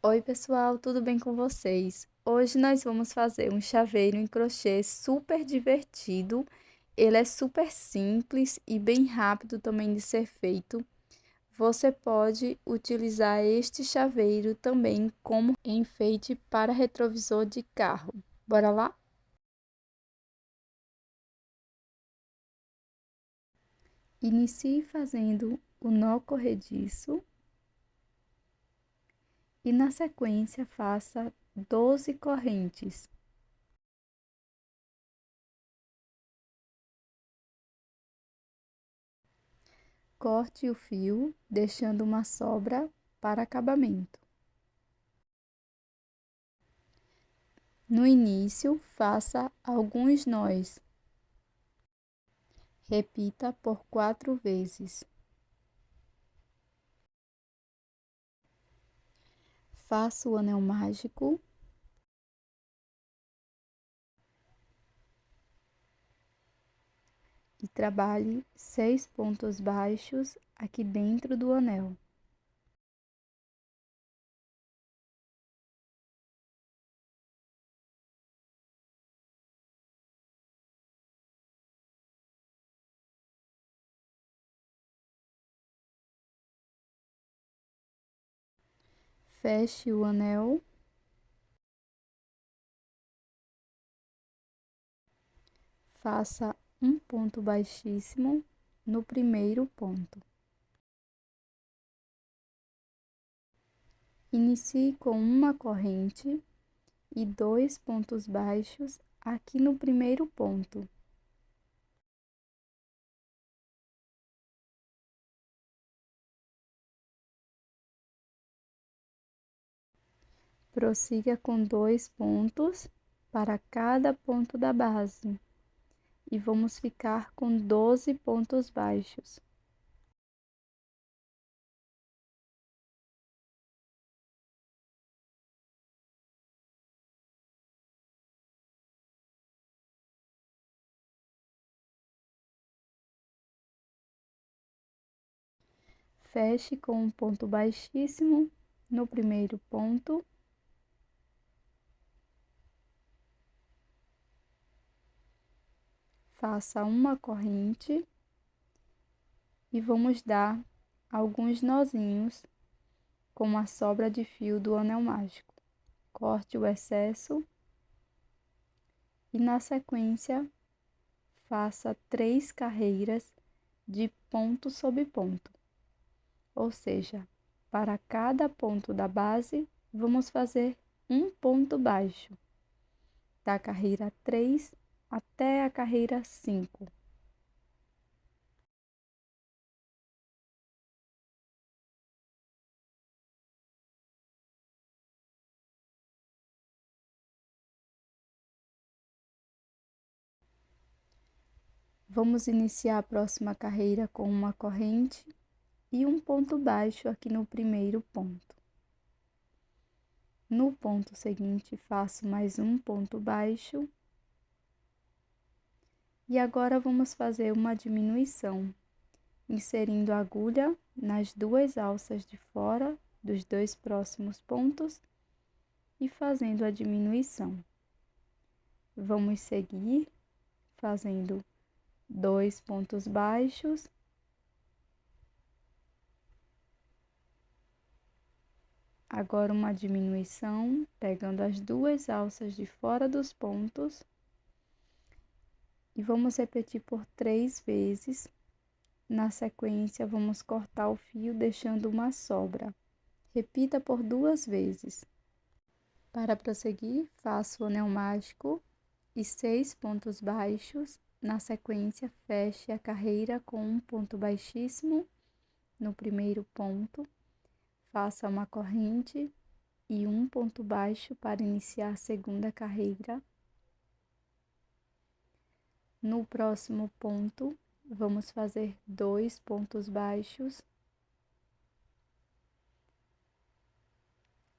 Oi, pessoal, tudo bem com vocês? Hoje nós vamos fazer um chaveiro em crochê super divertido. Ele é super simples e bem rápido também de ser feito. Você pode utilizar este chaveiro também como enfeite para retrovisor de carro. Bora lá? Inicie fazendo o nó corrediço e na sequência faça 12 correntes. Corte o fio, deixando uma sobra para acabamento. No início, faça alguns nós. Repita por 4 vezes. Faça o anel mágico e trabalhe 6 pontos baixos aqui dentro do anel. Feche o anel. Faça um ponto baixíssimo no primeiro ponto. Inicie com uma corrente e 2 pontos baixos aqui no primeiro ponto. Prossiga com 2 pontos para cada ponto da base e vamos ficar com 12 pontos baixos. Feche com um ponto baixíssimo no primeiro ponto. Faça uma corrente e vamos dar alguns nozinhos com a sobra de fio do anel mágico. Corte o excesso e na sequência faça 3 carreiras de ponto sobre ponto. Ou seja, para cada ponto da base, vamos fazer um ponto baixo, da carreira 3 até a carreira 5. Vamos iniciar a próxima carreira com uma corrente e um ponto baixo aqui no primeiro ponto. No ponto seguinte, faço mais um ponto baixo. E agora vamos fazer uma diminuição, inserindo a agulha nas 2 alças de fora dos 2 próximos pontos e fazendo a diminuição. Vamos seguir fazendo 2 pontos baixos. Agora uma diminuição, pegando as 2 alças de fora dos pontos. E vamos repetir por 3 vezes. Na sequência, vamos cortar o fio, deixando uma sobra. Repita por 2 vezes. Para prosseguir, faço o anel mágico e 6 pontos baixos. Na sequência, feche a carreira com um ponto baixíssimo no primeiro ponto. Faça uma corrente e um ponto baixo para iniciar a segunda carreira. No próximo ponto, vamos fazer 2 pontos baixos.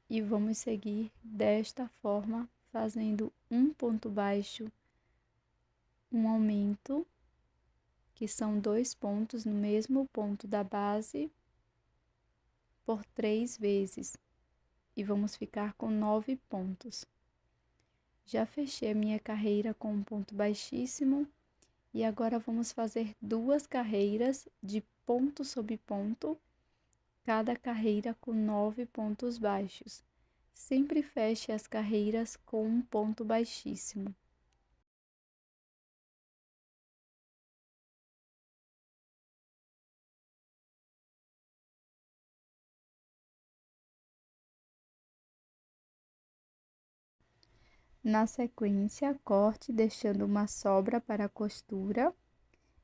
E vamos seguir desta forma, fazendo um ponto baixo, um aumento, que são 2 pontos no mesmo ponto da base, por 3 vezes. e vamos ficar com 9 pontos. Já fechei a minha carreira com um ponto baixíssimo e agora vamos fazer 2 carreiras de ponto sobre ponto, cada carreira com 9 pontos baixos. Sempre feche as carreiras com um ponto baixíssimo. Na sequência, corte deixando uma sobra para a costura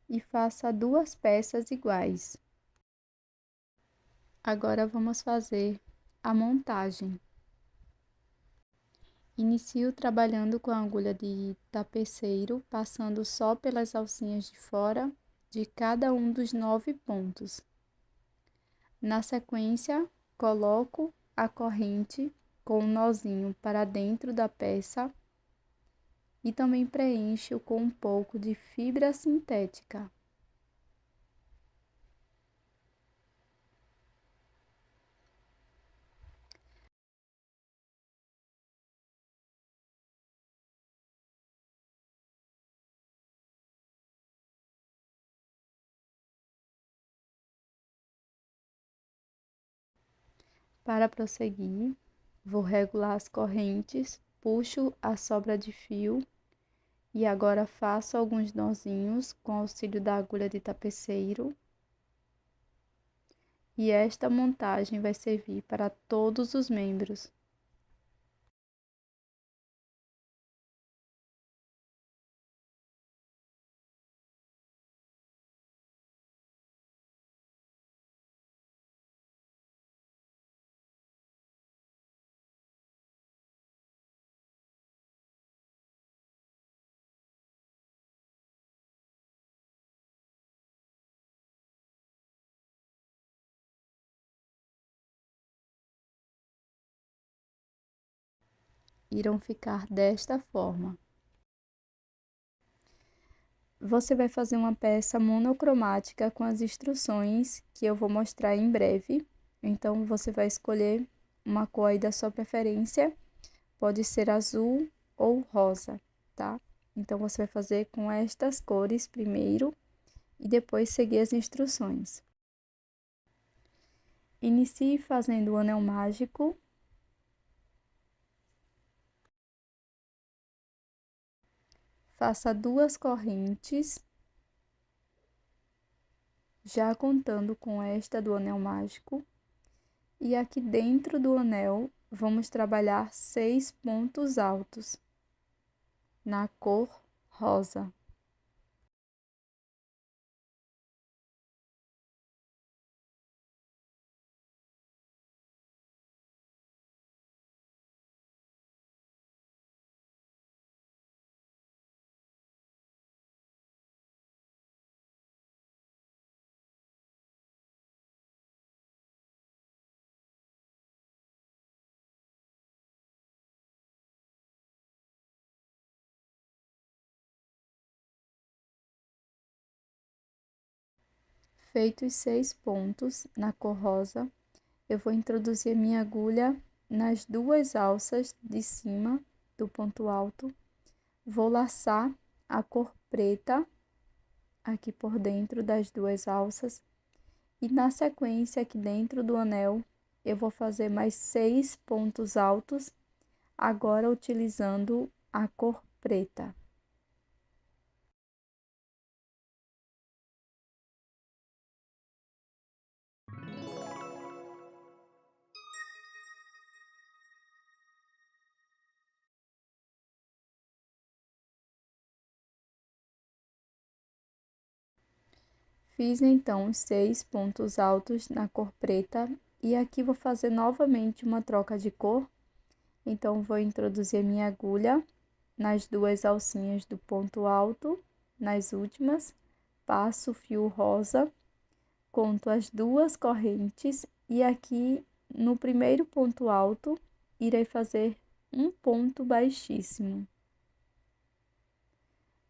e faça 2 peças iguais. Agora vamos fazer a montagem. Inicio trabalhando com a agulha de tapeceiro, passando só pelas alcinhas de fora de cada um dos 9 pontos. Na sequência, coloco a corrente com um nozinho para dentro da peça e também preencho com um pouco de fibra sintética. Para prosseguir, vou regular as correntes, puxo a sobra de fio e agora faço alguns nozinhos com auxílio da agulha de tapeceiro. E esta montagem vai servir para todos os membros. Irão ficar desta forma. Você vai fazer uma peça monocromática com as instruções que eu vou mostrar em breve. Então, você vai escolher uma cor aí da sua preferência, pode ser azul ou rosa, tá? Então, você vai fazer com estas cores primeiro e depois seguir as instruções. Inicie fazendo o anel mágico. Faça 2 correntes, já contando com esta do anel mágico. E aqui dentro do anel, vamos trabalhar 6 pontos altos, na cor rosa. Feitos 6 pontos na cor rosa, eu vou introduzir minha agulha nas 2 alças de cima do ponto alto. Vou laçar a cor preta aqui por dentro das 2 alças. E na sequência, aqui dentro do anel, eu vou fazer mais 6 pontos altos, agora utilizando a cor preta. Fiz então os 6 pontos altos na cor preta e aqui vou fazer novamente uma troca de cor. Então, vou introduzir minha agulha nas 2 alcinhas do ponto alto, nas últimas, passo o fio rosa, conto as 2 correntes e aqui no primeiro ponto alto, irei fazer um ponto baixíssimo.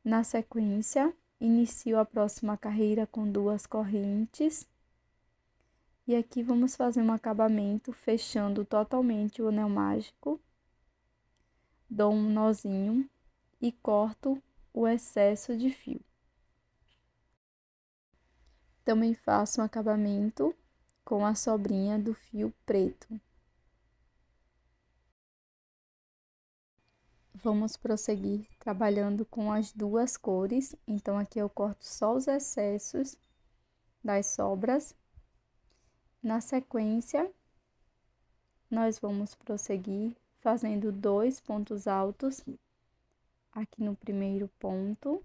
Na sequência, inicio a próxima carreira com 2 correntes E aqui vamos fazer um acabamento fechando totalmente o anel mágico. Dou um nozinho e corto o excesso de fio. Também faço um acabamento com a sobrinha do fio preto. Vamos prosseguir trabalhando com as duas cores. Então, aqui eu corto só os excessos das sobras. Na sequência, nós vamos prosseguir fazendo 2 pontos altos aqui no primeiro ponto.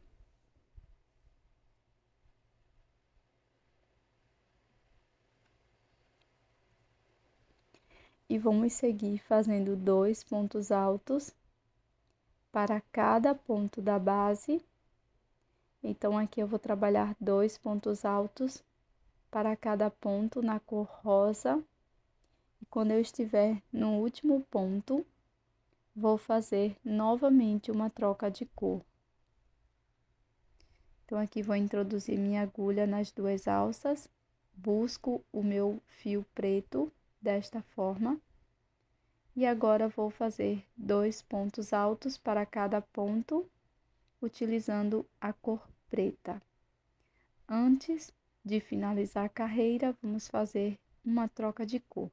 E vamos seguir fazendo 2 pontos altos para cada ponto da base. Então, aqui eu vou trabalhar 2 pontos altos para cada ponto na cor rosa. E quando eu estiver no último ponto, vou fazer novamente uma troca de cor. Então, aqui vou introduzir minha agulha nas duas alças, busco o meu fio preto desta forma. E agora vou fazer 2 pontos altos para cada ponto, utilizando a cor preta. Antes de finalizar a carreira, vamos fazer uma troca de cor.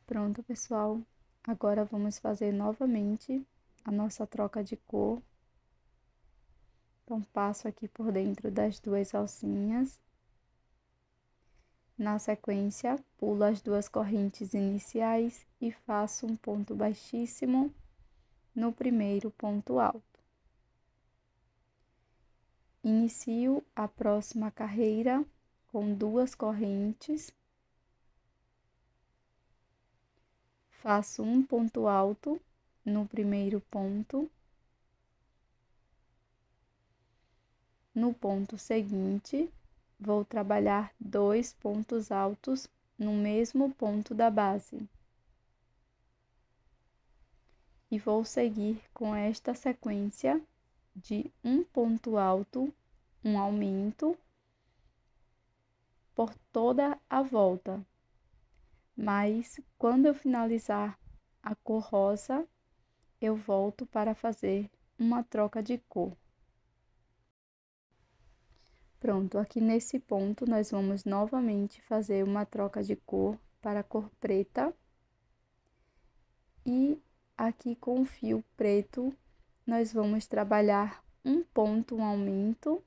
Pronto, pessoal. Agora vamos fazer novamente a nossa troca de cor. Então, passo aqui por dentro das duas alcinhas. Na sequência, pulo as duas correntes iniciais e faço um ponto baixíssimo no primeiro ponto alto. Inicio a próxima carreira com 2 correntes. Faço um ponto alto no primeiro ponto. No ponto seguinte, vou trabalhar 2 pontos altos no mesmo ponto da base. E vou seguir com esta sequência de um ponto alto, um aumento por toda a volta. Mas quando eu finalizar a cor rosa, eu volto para fazer uma troca de cor. Pronto, aqui nesse ponto nós vamos novamente fazer uma troca de cor para a cor preta. E aqui com o fio preto, nós vamos trabalhar um ponto, um aumento,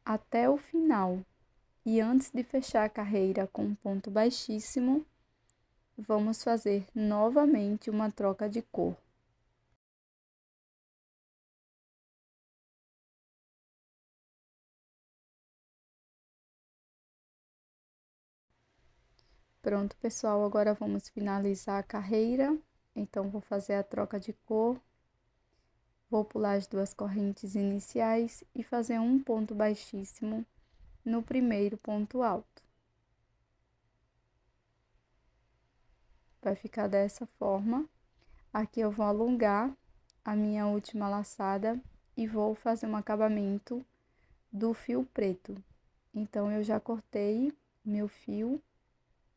até o final. E antes de fechar a carreira com um ponto baixíssimo, vamos fazer novamente uma troca de cor. Pronto, pessoal, agora vamos finalizar a carreira. Então, vou fazer a troca de cor. Vou pular as duas correntes iniciais e fazer um ponto baixíssimo no primeiro ponto alto. Vai ficar dessa forma. Aqui eu vou alongar a minha última laçada e vou fazer um acabamento do fio preto. Então, eu já cortei meu fio,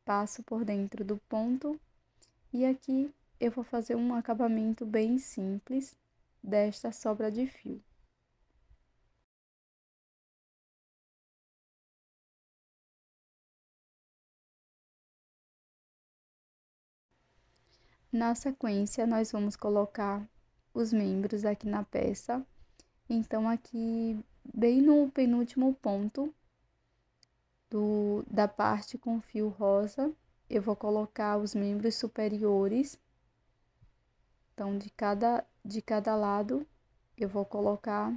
passo por dentro do ponto e aqui eu vou fazer um acabamento bem simples desta sobra de fio. Na sequência, nós vamos colocar os membros aqui na peça. Então, aqui, bem no penúltimo ponto da parte com fio rosa, eu vou colocar os membros superiores. Então, de cada lado, eu vou colocar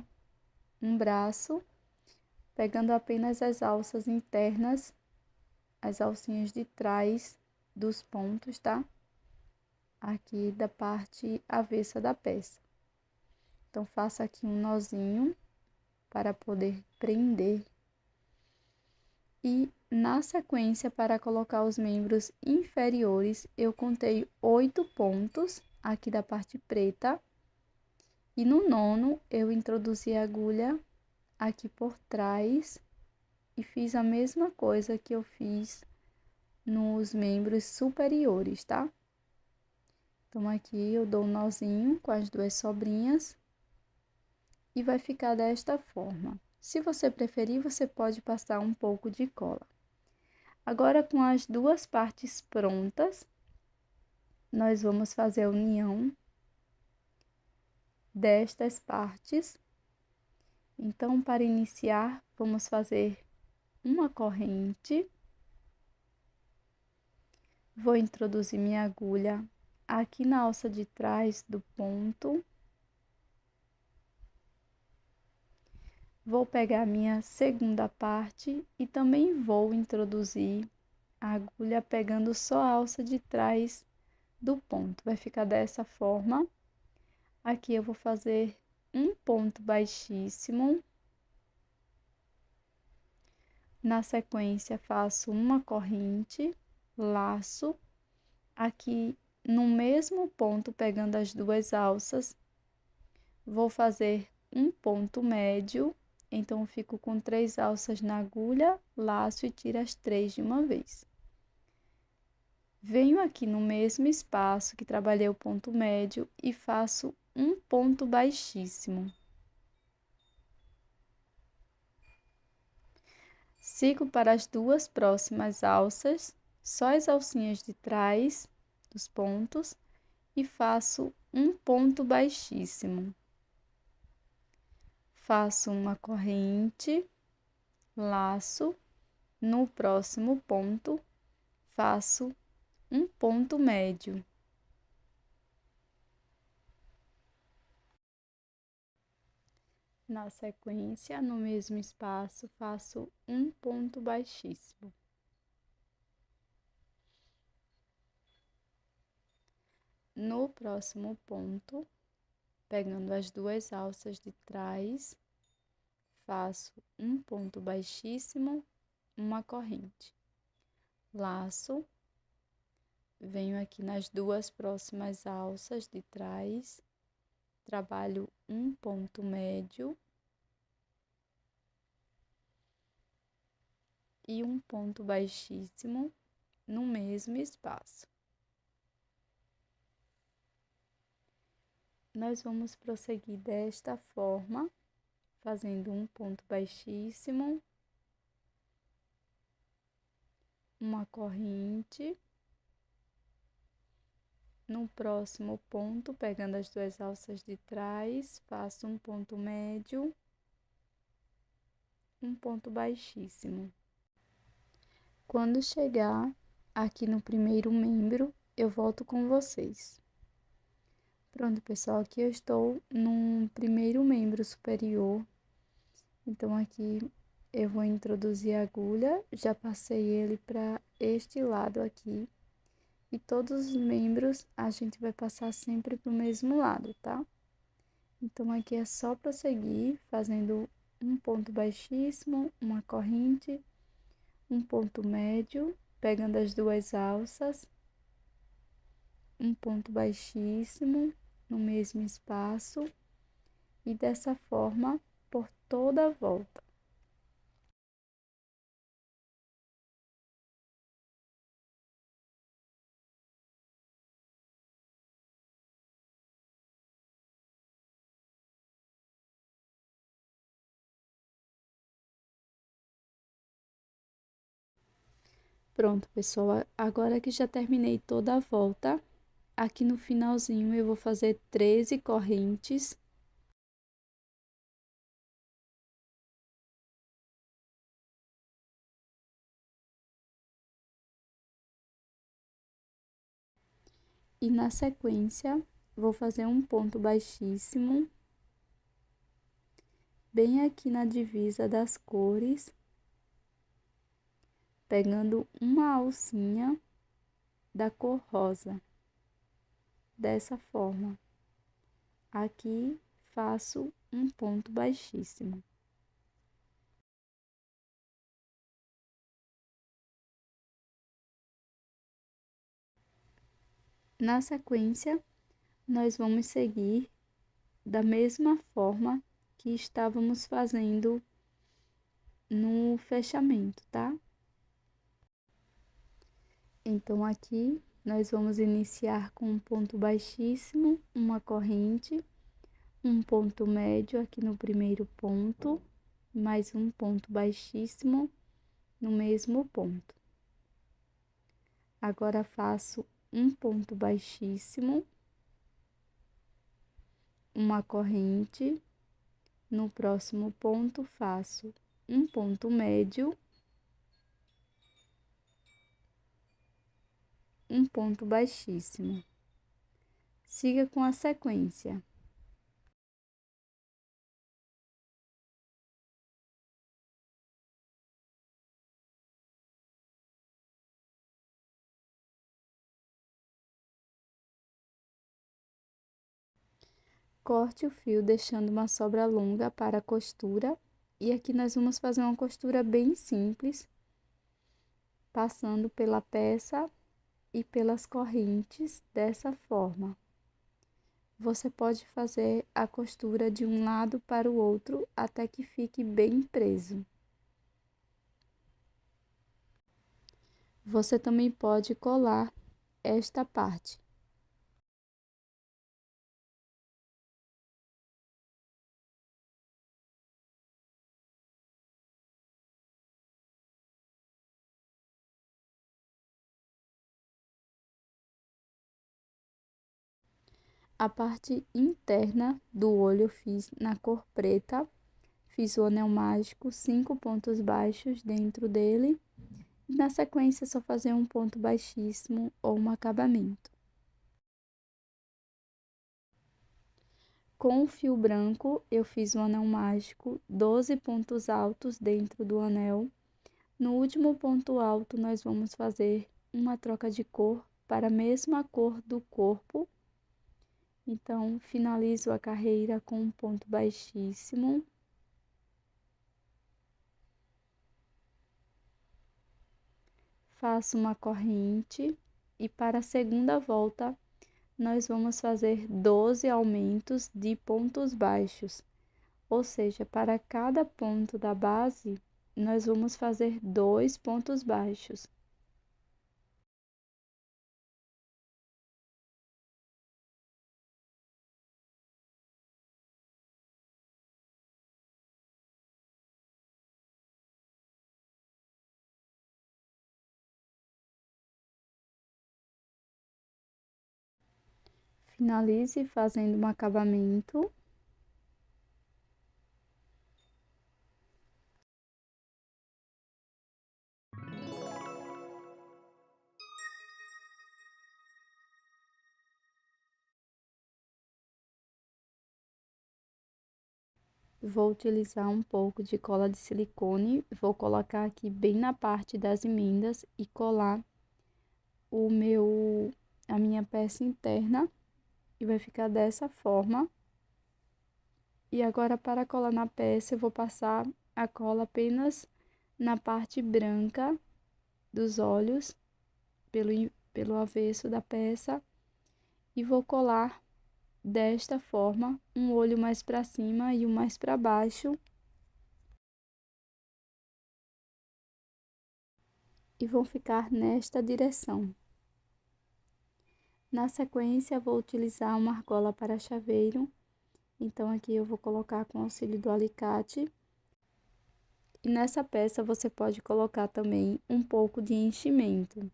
um braço, pegando apenas as alças internas, as alcinhas de trás dos pontos, tá? Aqui da parte avessa da peça. Então, faço aqui um nozinho para poder prender. E na sequência, para colocar os membros inferiores, eu contei 8 pontos aqui da parte preta. E no nono, eu introduzi a agulha aqui por trás e fiz a mesma coisa que eu fiz nos membros superiores, tá? Então, aqui eu dou um nozinho com as duas sobrinhas e vai ficar desta forma. Se você preferir, você pode passar um pouco de cola. Agora, com as duas partes prontas, nós vamos fazer a união destas partes. Então, para iniciar, vamos fazer uma corrente. Vou introduzir minha agulha aqui na alça de trás do ponto. Vou pegar minha segunda parte e também vou introduzir a agulha pegando só a alça de trás do ponto. Vai ficar dessa forma. Aqui eu vou fazer um ponto baixíssimo. Na sequência, faço uma corrente, laço. Aqui no mesmo ponto, pegando as duas alças, vou fazer um ponto médio. Então, eu fico com 3 alças na agulha, laço e tiro as 3 de uma vez. Venho aqui no mesmo espaço que trabalhei o ponto médio e faço um ponto baixíssimo. Sigo para as duas próximas alças, só as alcinhas de trás dos pontos, e faço um ponto baixíssimo. Faço uma corrente, laço, no próximo ponto, faço um ponto médio. Na sequência, no mesmo espaço, faço um ponto baixíssimo. No próximo ponto, pegando as duas alças de trás, faço um ponto baixíssimo, uma corrente. Laço, venho aqui nas duas próximas alças de trás, trabalho um ponto médio e um ponto baixíssimo no mesmo espaço. Nós vamos prosseguir desta forma, fazendo um ponto baixíssimo, uma corrente. No próximo ponto, pegando as duas alças de trás, faço um ponto médio, um ponto baixíssimo. Quando chegar aqui no primeiro membro, eu volto com vocês. Pronto, pessoal, aqui eu estou no primeiro membro superior. Então, aqui eu vou introduzir a agulha, já passei ele para este lado aqui. E todos os membros a gente vai passar sempre para o mesmo lado, tá? Então, aqui é só prosseguir fazendo um ponto baixíssimo, uma corrente, um ponto médio, pegando as duas alças, um ponto baixíssimo no mesmo espaço e dessa forma por toda a volta. Pronto, pessoal, agora que já terminei toda a volta, aqui no finalzinho eu vou fazer 13 correntes. E na sequência, vou fazer um ponto baixíssimo, bem aqui na divisa das cores, pegando uma alcinha da cor rosa, dessa forma. Aqui faço um ponto baixíssimo. Na sequência, nós vamos seguir da mesma forma que estávamos fazendo no fechamento, tá? Então, aqui nós vamos iniciar com um ponto baixíssimo, uma corrente, um ponto médio aqui no primeiro ponto, mais um ponto baixíssimo no mesmo ponto. Agora, faço um ponto baixíssimo, uma corrente, no próximo ponto faço um ponto médio, um ponto baixíssimo. Siga com a sequência. Corte o fio deixando uma sobra longa para a costura. E aqui nós vamos fazer uma costura bem simples, passando pela peça e pelas correntes dessa forma. Você pode fazer a costura de um lado para o outro até que fique bem preso. Você também pode colar esta parte. A parte interna do olho eu fiz na cor preta, fiz o anel mágico, 5 pontos baixos dentro dele, e na sequência é só fazer um ponto baixíssimo ou um acabamento. Com o fio branco, eu fiz o anel mágico, 12 pontos altos dentro do anel. No último ponto alto, nós vamos fazer uma troca de cor para a mesma cor do corpo. Então, finalizo a carreira com um ponto baixíssimo. Faço uma corrente e para a segunda volta, nós vamos fazer 12 aumentos de pontos baixos. Ou seja, para cada ponto da base, nós vamos fazer 2 pontos baixos. Finalize fazendo um acabamento. Vou utilizar um pouco de cola de silicone, vou colocar aqui bem na parte das emendas e colar a minha peça interna, e vai ficar dessa forma. E agora, para colar na peça, eu vou passar a cola apenas na parte branca dos olhos, pelo avesso da peça, e vou colar desta forma, um olho mais para cima e um mais para baixo. E vão ficar nesta direção. Na sequência, vou utilizar uma argola para chaveiro. Então, aqui eu vou colocar com auxílio do alicate. E nessa peça, você pode colocar também um pouco de enchimento.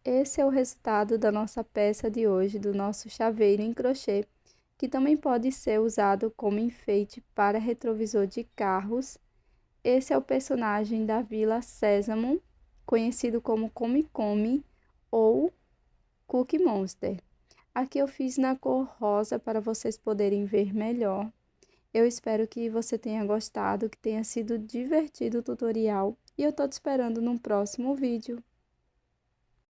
Esse é o resultado da nossa peça de hoje, do nosso chaveiro em crochê, que também pode ser usado como enfeite para retrovisor de carros. Esse é o personagem da Vila Sésamo, conhecido como Come Come ou Cookie Monster. Aqui eu fiz na cor rosa para vocês poderem ver melhor. Eu espero que você tenha gostado, que tenha sido divertido o tutorial, e eu tô te esperando no próximo vídeo.